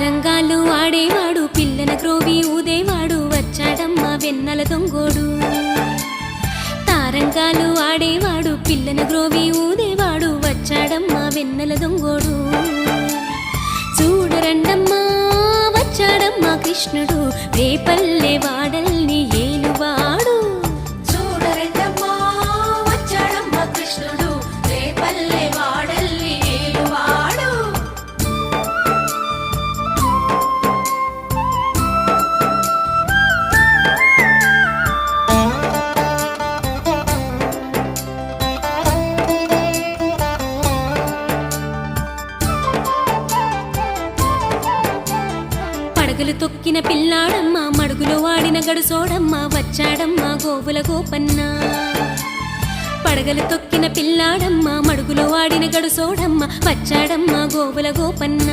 రంగాలు ఆడేవాడు పిల్లన గ్రోవి ఊదేవాడు వచ్చాడమ్మ వెన్నెల దొంగోడు. తారంగాలు ఆడేవాడు పిల్లన గ్రోవి ఊదేవాడు వచ్చాడమ్మ వెన్నెల దొంగోడు. చూడరండమ్మా వచ్చాడమ్మ కృష్ణుడు రేపల్లె వాడల్ని ఏలువాడు. చూడరండమ్మా వచ్చాడమ్మ కృష్ణుడు రేపల్లె వాడల్ని ఏలువాడు. పడగలు తొక్కిన పిల్లాడమ్మ మడుగులో వాడిన గడుసోడమ్మ వచ్చాడమ్మ గోవుల గోపన్న. పడగలు తొక్కిన పిల్లాడమ్మ మడుగులో వాడిన గడుసోడమ్మ వచ్చాడమ్మ గోవుల గోపన్న.